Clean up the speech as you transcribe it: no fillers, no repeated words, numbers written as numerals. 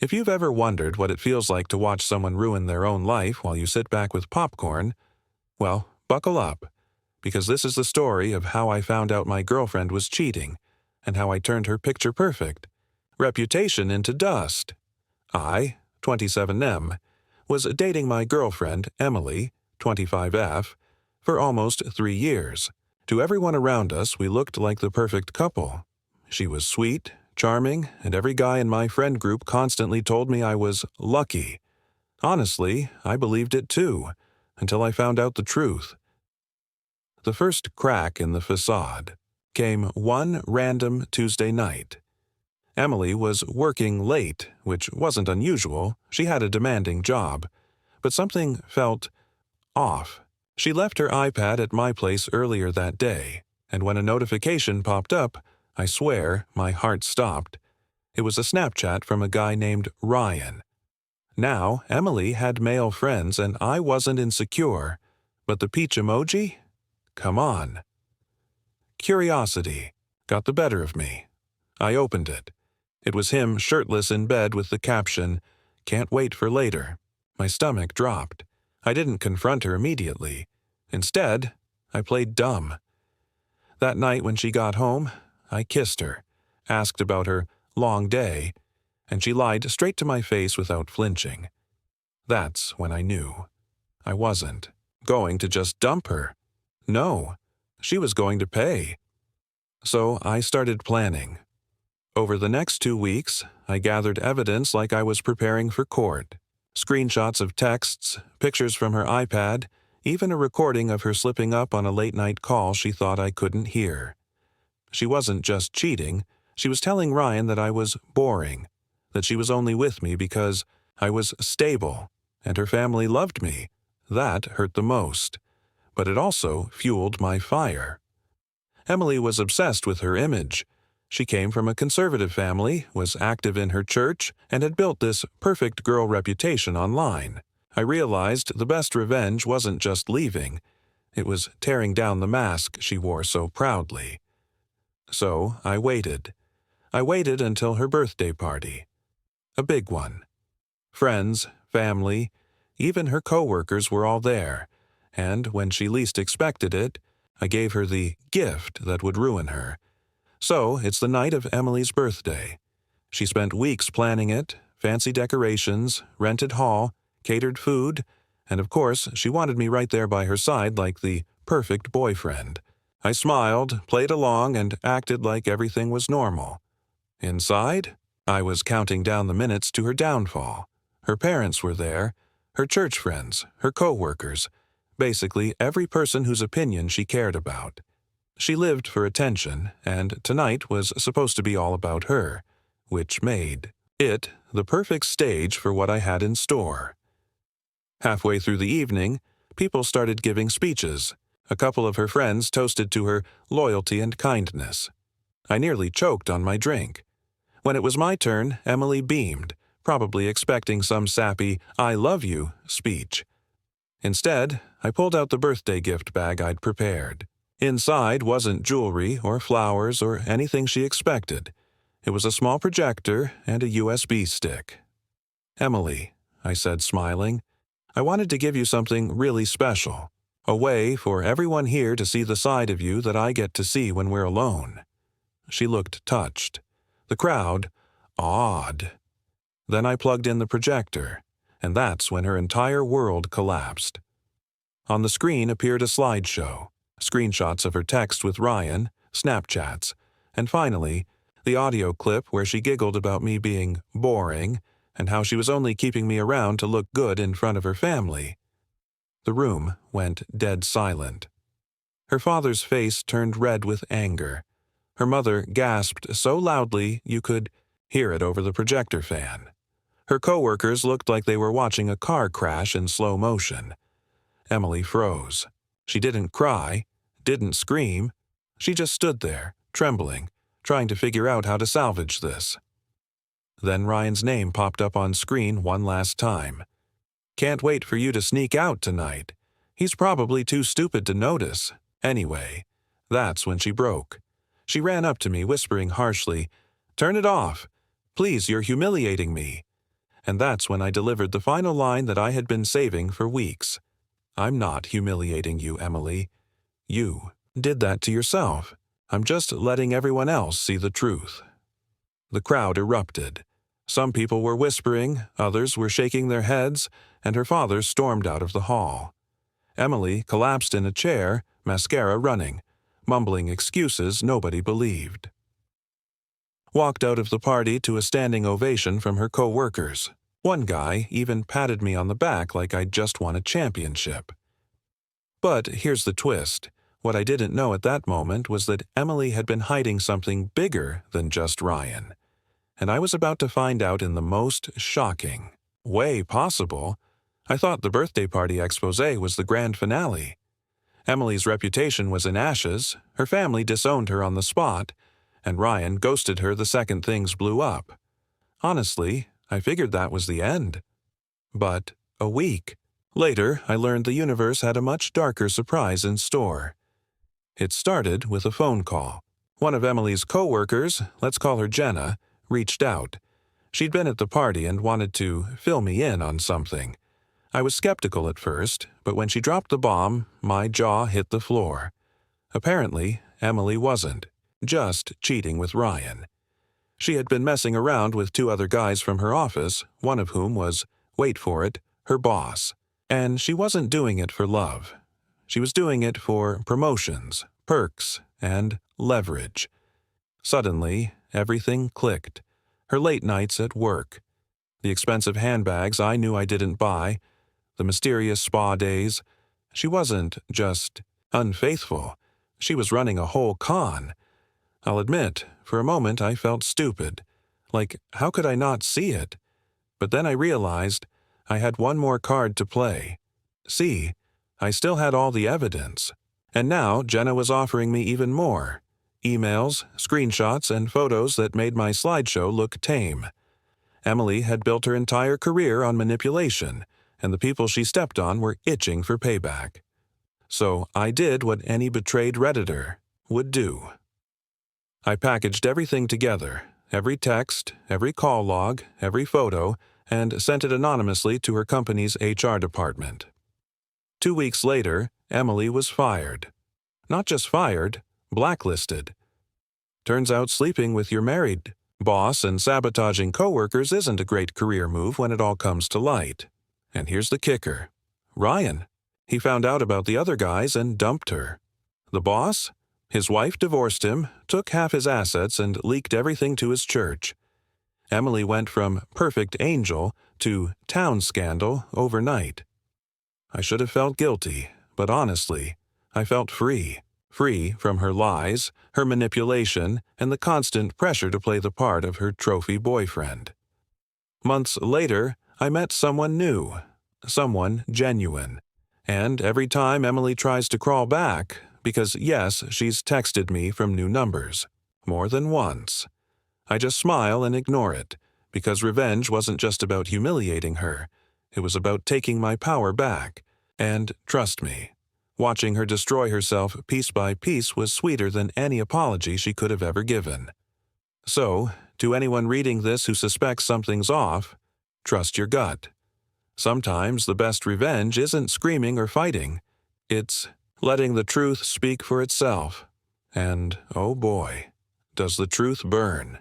If you've ever wondered what it feels like to watch someone ruin their own life while you sit back with popcorn, well, buckle up, because this is the story of how I found out my girlfriend was cheating and how I turned her picture-perfect reputation into dust. I, 27M, was dating my girlfriend, Emily, 25F, for almost 3 years. To everyone around us, we looked like the perfect couple. She was sweet, charming, and every guy in my friend group constantly told me I was lucky. Honestly, I believed it too, until I found out the truth. The first crack in the facade came one random Tuesday night. Emily was working late, which wasn't unusual. She had a demanding job. But something felt off. She left her iPad at my place earlier that day, and when a notification popped up, I swear my heart stopped. It was a Snapchat from a guy named Ryan. Now, Emily had male friends and I wasn't insecure, but the peach emoji? Come on. Curiosity got the better of me. I opened it. It was him shirtless in bed with the caption, "Can't wait for later." My stomach dropped. I didn't confront her immediately. Instead, I played dumb. That night when she got home, I kissed her, asked about her long day, and she lied straight to my face without flinching. That's when I knew. I wasn't going to just dump her. No, she was going to pay. So I started planning. Over the next 2 weeks, I gathered evidence like I was preparing for court. Screenshots of texts, pictures from her iPad, even a recording of her slipping up on a late-night call she thought I couldn't hear. She wasn't just cheating, she was telling Ryan that I was boring, that she was only with me because I was stable, and her family loved me. That hurt the most. But it also fueled my fire. Emily was obsessed with her image. She came from a conservative family, was active in her church, and had built this perfect girl reputation online. I realized the best revenge wasn't just leaving. It was tearing down the mask she wore so proudly. So I waited. I waited until her birthday party. A big one. Friends, family, even her coworkers were all there, and when she least expected it, I gave her the gift that would ruin her. So it's the night of Emily's birthday. She spent weeks planning it, fancy decorations, rented hall, catered food, and of course she wanted me right there by her side like the perfect boyfriend. I smiled, played along, and acted like everything was normal. Inside, I was counting down the minutes to her downfall. Her parents were there, her church friends, her coworkers, basically every person whose opinion she cared about. She lived for attention, and tonight was supposed to be all about her, which made it the perfect stage for what I had in store. Halfway through the evening, people started giving speeches. A couple of her friends toasted to her loyalty and kindness. I nearly choked on my drink. When it was my turn, Emily beamed, probably expecting some sappy "I love you" speech. Instead, I pulled out the birthday gift bag I'd prepared. Inside wasn't jewelry or flowers or anything she expected. It was a small projector and a USB stick. "Emily," I said, smiling, "I wanted to give you something really special. A way for everyone here to see the side of you that I get to see when we're alone." She looked touched. The crowd, awed. Then I plugged in the projector, and that's when her entire world collapsed. On the screen appeared a slideshow, screenshots of her text with Ryan, Snapchats, and finally, the audio clip where she giggled about me being boring and how she was only keeping me around to look good in front of her family. The room went dead silent. Her father's face turned red with anger. Her mother gasped so loudly you could hear it over the projector fan. Her coworkers looked like they were watching a car crash in slow motion. Emily froze. She didn't cry, didn't scream. She just stood there, trembling, trying to figure out how to salvage this. Then Ryan's name popped up on screen one last time. "Can't wait for you to sneak out tonight. He's probably too stupid to notice. Anyway, that's when she broke. She ran up to me, whispering harshly, "Turn it off. Please, you're humiliating me." and that's when I delivered the final line that I had been saving for weeks. "I'm not humiliating you, Emily. You did that to yourself. I'm just letting everyone else see the truth." The crowd erupted. Some people were whispering, others were shaking their heads, and her father stormed out of the hall. Emily collapsed in a chair, mascara running, mumbling excuses nobody believed. Walked out of the party to a standing ovation from her coworkers. One guy even patted me on the back like I'd just won a championship. But here's the twist. What I didn't know at that moment was that Emily had been hiding something bigger than just Ryan. And I was about to find out in the most shocking way possible. I thought the birthday party exposé was the grand finale. Emily's reputation was in ashes, her family disowned her on the spot, and Ryan ghosted her the second things blew up. Honestly, I figured that was the end. But a week later, I learned the universe had a much darker surprise in store. It started with a phone call. One of Emily's coworkers, let's call her Jenna, reached out. She'd been at the party and wanted to fill me in on something. I was skeptical at first, but when she dropped the bomb, my jaw hit the floor. Apparently, Emily wasn't just cheating with Ryan. She had been messing around with two other guys from her office, one of whom was, wait for it, her boss. And she wasn't doing it for love. She was doing it for promotions, perks, and leverage. Suddenly, everything clicked. Her late nights at work, the expensive handbags I knew I didn't buy, the mysterious spa days. She wasn't just unfaithful. She was running a whole con. I'll admit, for a moment I felt stupid. Like, how could I not see it? But then I realized I had one more card to play. See, I still had all the evidence. And now Jenna was offering me even more. Emails, screenshots, and photos that made my slideshow look tame. Emily had built her entire career on manipulation, and the people she stepped on were itching for payback. So I did what any betrayed Redditor would do. I packaged everything together, every text, every call log, every photo, and sent it anonymously to her company's HR department. 2 weeks later, Emily was fired. Not just fired, blacklisted. Turns out sleeping with your married boss and sabotaging coworkers isn't a great career move when it all comes to light. And here's the kicker. Ryan. He found out about the other guys and dumped her. The boss? His wife divorced him, took half his assets, and leaked everything to his church. Emily went from perfect angel to town scandal overnight. I should have felt guilty, but honestly, I felt free. Free from her lies, her manipulation, and the constant pressure to play the part of her trophy boyfriend. Months later, I met someone new, someone genuine. And every time Emily tries to crawl back, because yes, she's texted me from new numbers, more than once, I just smile and ignore it, because revenge wasn't just about humiliating her, it was about taking my power back. And trust me, watching her destroy herself piece by piece was sweeter than any apology she could have ever given. So, to anyone reading this who suspects something's off, trust your gut. Sometimes the best revenge isn't screaming or fighting. It's letting the truth speak for itself. And, oh boy, does the truth burn.